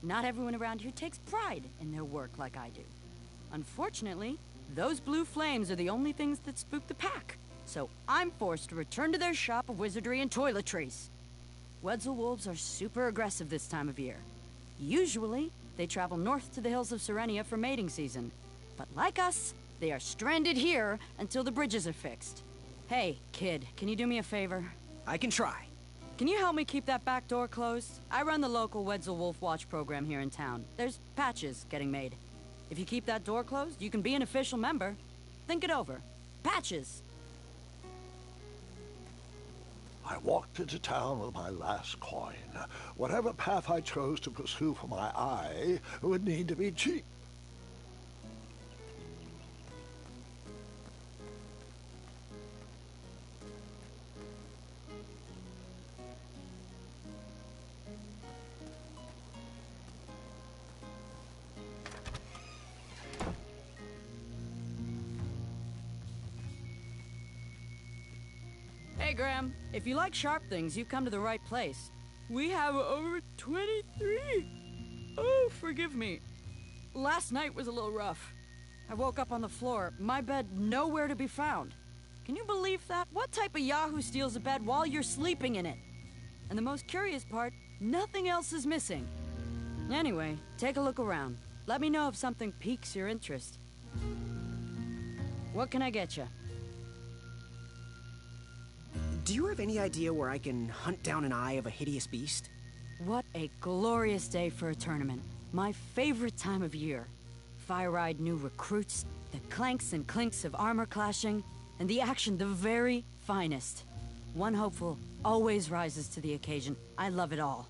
Not everyone around here takes pride in their work like I do. Unfortunately, those blue flames are the only things that spook the pack. So I'm forced to return to their shop of wizardry and toiletries. Wetzel wolves are super aggressive this time of year. Usually, they travel north to the hills of Serenia for mating season. But like us, they are stranded here until the bridges are fixed. Hey, kid, can you do me a favor? I can try. Can you help me keep that back door closed? I run the local Wetzel Wolf Watch program here in town. There's patches getting made. If you keep that door closed, you can be an official member. Think it over. Patches! I walked into town with my last coin. Whatever path I chose to pursue for my eye would need to be cheap. Hey, Graham. If you like sharp things, you've come to the right place. We have over 23. Oh, forgive me. Last night was a little rough. I woke up on the floor, my bed nowhere to be found. Can you believe that? What type of yahoo steals a bed while you're sleeping in it? And the most curious part, nothing else is missing. Anyway, take a look around. Let me know if something piques your interest. What can I get you? Do you have any idea where I can hunt down an eye of a hideous beast? What a glorious day for a tournament. My favorite time of year. Fire-eyed new recruits, the clanks and clinks of armor clashing, and the action the very finest. One hopeful always rises to the occasion. I love it all.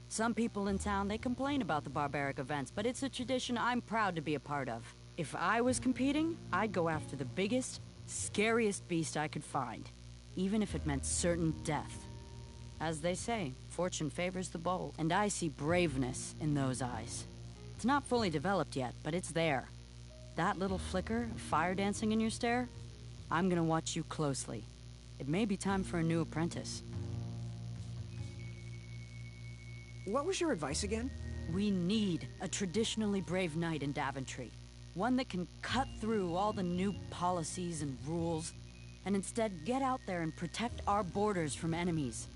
Some people in town, they complain about the barbaric events, but it's a tradition I'm proud to be a part of. If I was competing, I'd go after the biggest, scariest beast I could find. Even if it meant certain death. As they say, fortune favors the bold, and I see braveness in those eyes. It's not fully developed yet, but it's there. That little flicker of fire dancing in your stare? I'm gonna watch you closely. It may be time for a new apprentice. What was your advice again? We need a traditionally brave knight in Daventry. One that can cut through all the new policies and rules, and instead get out there and protect our borders from enemies.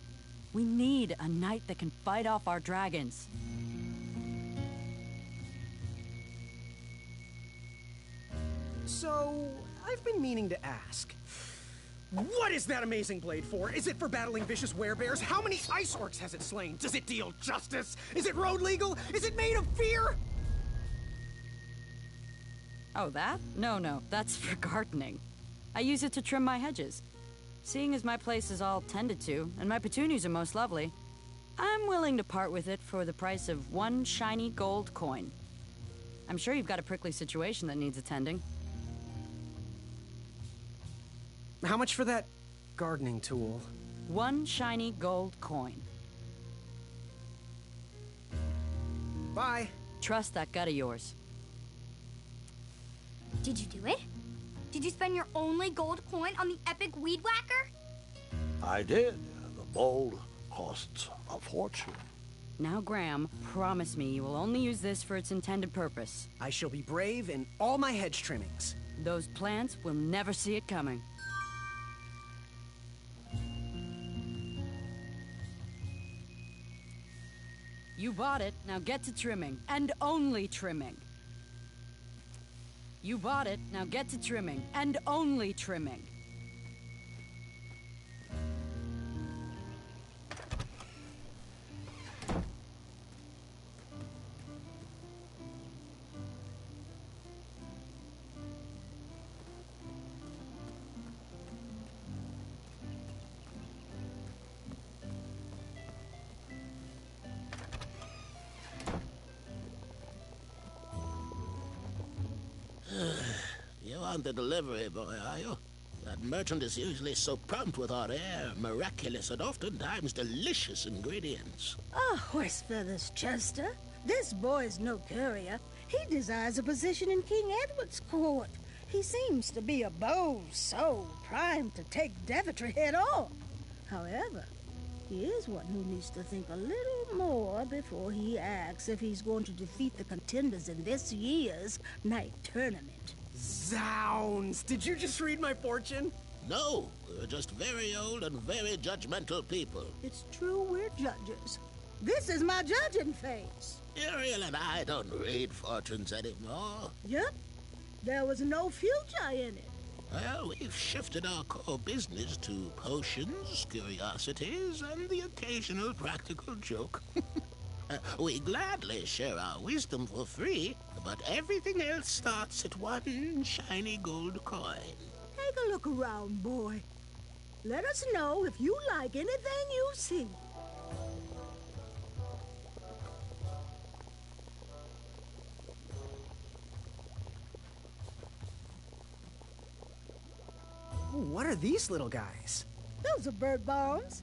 We need a knight that can fight off our dragons. So, I've been meaning to ask. What is that amazing blade for? Is it for battling vicious werebears? How many ice orcs has it slain? Does it deal justice? Is it road legal? Is it made of fear? Oh, that? No, that's for gardening. I use it to trim my hedges. Seeing as my place is all tended to, and my petunias are most lovely, I'm willing to part with it for the price of one shiny gold coin. I'm sure you've got a prickly situation that needs attending. How much for that gardening tool? One shiny gold coin. Bye. Trust that gut of yours. Did you do it? Did you spend your only gold coin on the epic weed whacker? I did. The bowl costs a fortune. Now, Graham, promise me you will only use this for its intended purpose. I shall be brave in all my hedge trimmings. Those plants will never see it coming. You bought it, now get to trimming. And only trimming. You bought it, now get to trimming. And only trimming. You aren't the delivery boy, are you? That merchant is usually so prompt with our rare, miraculous, and oftentimes delicious ingredients. Ah, horse feathers, Chester. This boy's no courier. He desires a position in King Edward's court. He seems to be a bold soul, primed to take Daventry head on. However, He is one who needs to think a little more before he acts if he's going to defeat the contenders in this year's night tournament. Zounds! Did you just read my fortune? No, we're just very old and very judgmental people. It's true we're judges. This is my judging face. Ariel and I don't read fortunes anymore. Yep. There was no future in it. Well, we've shifted our core business to potions, curiosities, and the occasional practical joke. We gladly share our wisdom for free, but everything else starts at one shiny gold coin. Take a look around, boy. Let us know if you like anything you see. What are these little guys? Those are bird bombs.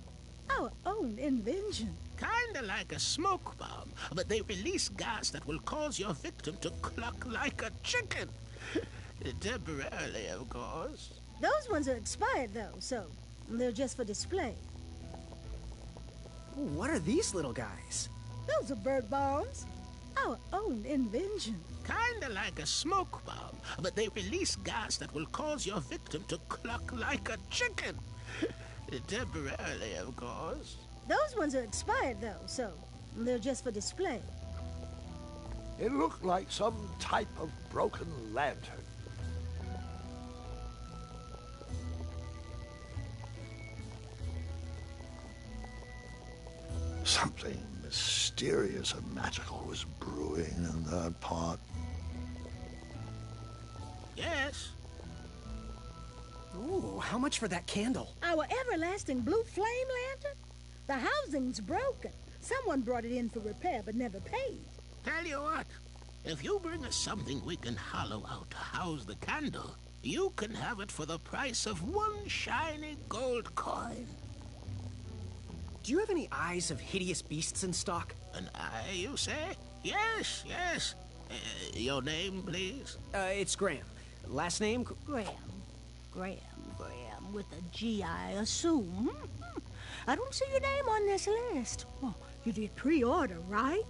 Our own invention. Kinda like a smoke bomb, but they release gas that will cause your victim to cluck like a chicken. Temporarily, of course. Those ones are expired, though, so they're just for display. What are these little guys? Those are bird bombs. Our own invention. Kinda like a smoke bomb, but they release gas that will cause your victim to cluck like a chicken. Temporarily, of course. Those ones are expired, though, so they're just for display. It looked like some type of broken lantern. Something mysterious and magical was brewing in that pot. Yes. Ooh, how much for that candle? Our everlasting blue flame lantern? The housing's broken. Someone brought it in for repair but never paid. Tell you what, if you bring us something we can hollow out to house the candle, you can have it for the price of one shiny gold coin. Do you have any eyes of hideous beasts in stock? An eye, you say? Yes, yes. Your name, please? It's Graham. Last name? Graham, with a G, I assume. I don't see your name on this list. Oh, you did pre-order, right?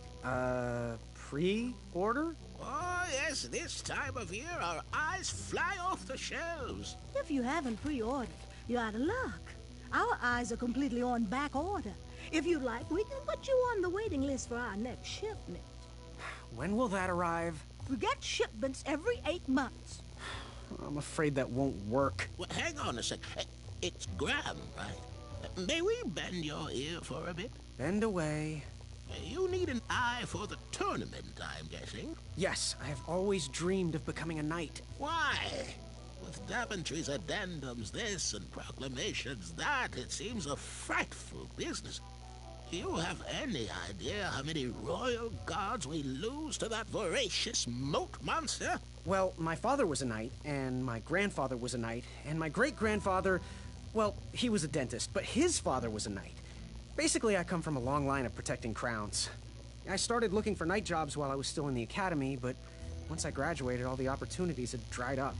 Pre-order? Oh, yes, this time of year our eyes fly off the shelves. If you haven't pre-ordered, you're out of luck. Our eyes are completely on back order. If you'd like, we can put you on the waiting list for our next shipment. When will that arrive? We get shipments every 8 months. I'm afraid that won't work. Well, hang on a sec. It's Graham, right? May we bend your ear for a bit? Bend away. You need an eye for the tournament, I'm guessing. Yes, I have always dreamed of becoming a knight. Why? With Daventry's addendums this and proclamations that, it seems a frightful business. Do you have any idea how many royal guards we lose to that voracious moat monster? Well, my father was a knight, and my grandfather was a knight, and my great-grandfather, well, he was a dentist, but his father was a knight. Basically, I come from a long line of protecting crowns. I started looking for knight jobs while I was still in the academy, but once I graduated, all the opportunities had dried up.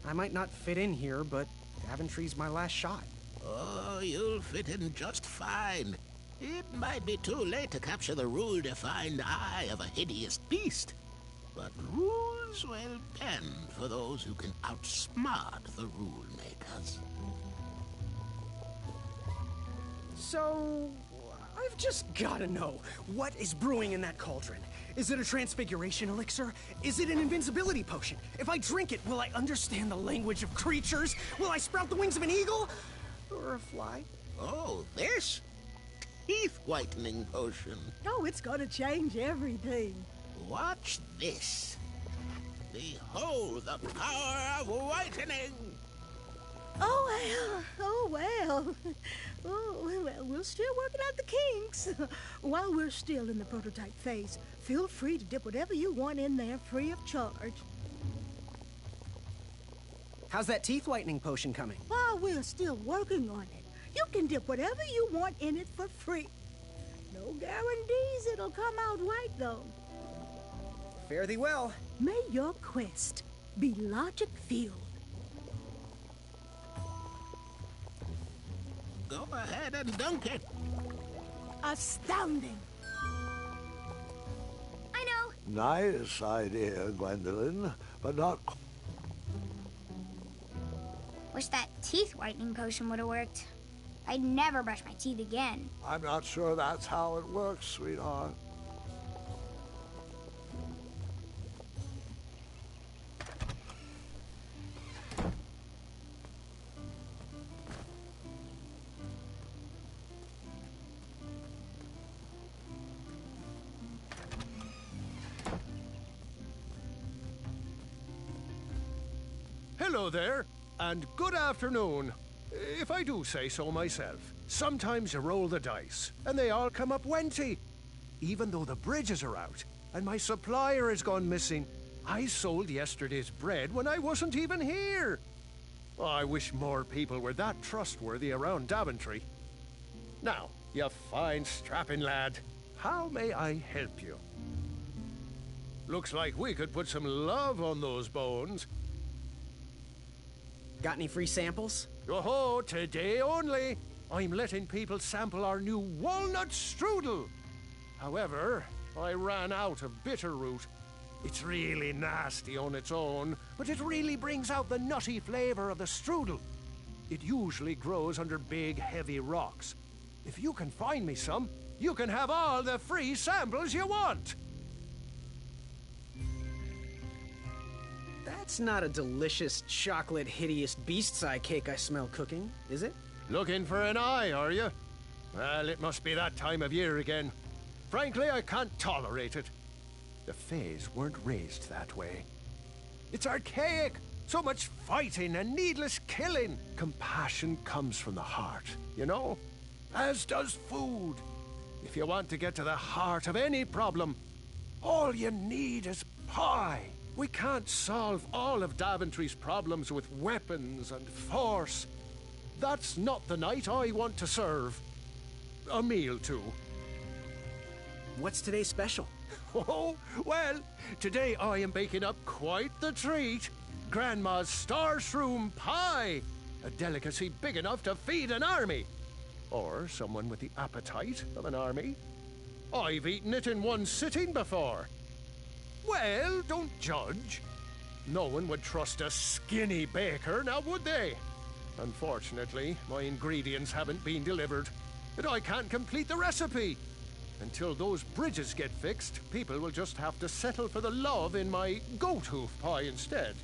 I might not fit in here, but Daventry's my last shot. Oh, you'll fit in just fine. It might be too late to capture the rule-defined eye of a hideous beast, but rules will bend for those who can outsmart the rule makers. So, I've just gotta know, what is brewing in that cauldron? Is it a transfiguration elixir? Is it an invincibility potion? If I drink it, will I understand the language of creatures? Will I sprout the wings of an eagle? Or a fly? Oh, this? Teeth-whitening potion. Oh, it's gonna change everything. Watch this. Behold the power of whitening! Oh, well. Oh, well, we're still working out the kinks. While we're still in the prototype phase, feel free to dip whatever you want in there free of charge. How's that teeth whitening potion coming? While we're still working on it, you can dip whatever you want in it for free. No guarantees it'll come out right, though. Fare thee well. May your quest be logic-filled. Go ahead and dunk it. Astounding. I know. Nice idea, Gwendolyn, but not... Wish that teeth whitening potion would have worked. I'd never brush my teeth again. I'm not sure that's how it works, sweetheart. Hello there, and good afternoon. If I do say so myself, sometimes you roll the dice, and they all come up wenty. Even though the bridges are out, and my supplier has gone missing, I sold yesterday's bread when I wasn't even here. I wish more people were that trustworthy around Daventry. Now, you fine strapping lad, how may I help you? Looks like we could put some love on those bones. Got any free samples? Oh, today only. I'm letting people sample our new walnut strudel. However, I ran out of bitter root. It's really nasty on its own, but it really brings out the nutty flavor of the strudel. It usually grows under big, heavy rocks. If you can find me some, you can have all the free samples you want. That's not a delicious, chocolate, hideous beast's eye cake I smell cooking, is it? Looking for an eye, are you? Well, it must be that time of year again. Frankly, I can't tolerate it. The Fays weren't raised that way. It's archaic. So much fighting and needless killing. Compassion comes from the heart, you know? As does food. If you want to get to the heart of any problem, all you need is pie. We can't solve all of Daventry's problems with weapons and force. That's not the night I want to serve. A meal, too. What's today's special? Oh, well, today I am baking up quite the treat. Grandma's Star Shroom Pie. A delicacy big enough to feed an army. Or someone with the appetite of an army. I've eaten it in one sitting before. Well, don't judge. No one would trust a skinny baker, now would they? Unfortunately, my ingredients haven't been delivered, and I can't complete the recipe. Until those bridges get fixed, people will just have to settle for the love in my goat hoof pie instead.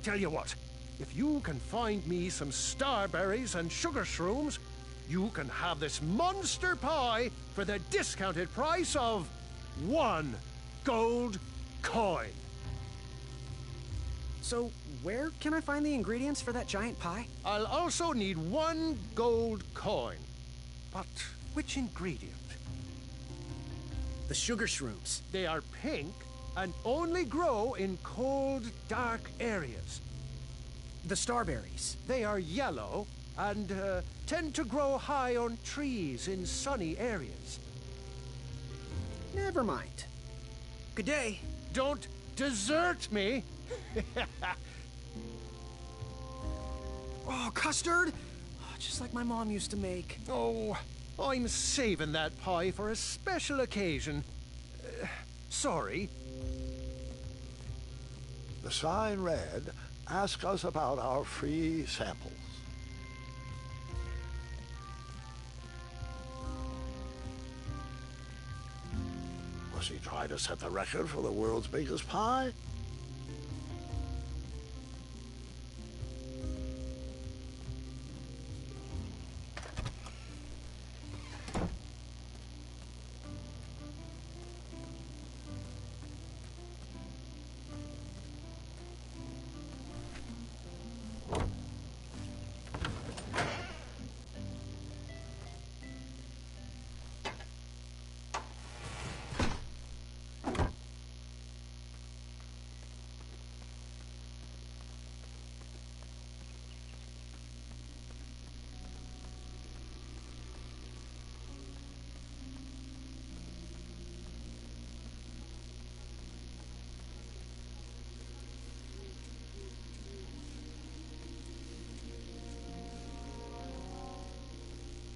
Tell you what, if you can find me some starberries and sugar shrooms, you can have this monster pie for the discounted price of 1 gold coin. So, where can I find the ingredients for that giant pie? I'll also need 1 gold coin. But which ingredient? The sugar shrooms. They are pink and only grow in cold, dark areas. The starberries. They are yellow and tend to grow high on trees in sunny areas. Never mind. Good day. Don't desert me! Oh, custard! Oh, just like my mom used to make. Oh, I'm saving that pie for a special occasion. Sorry. The sign read, "Ask us about our free samples." Was he trying to set the record for the world's biggest pie?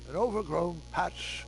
An overgrown patch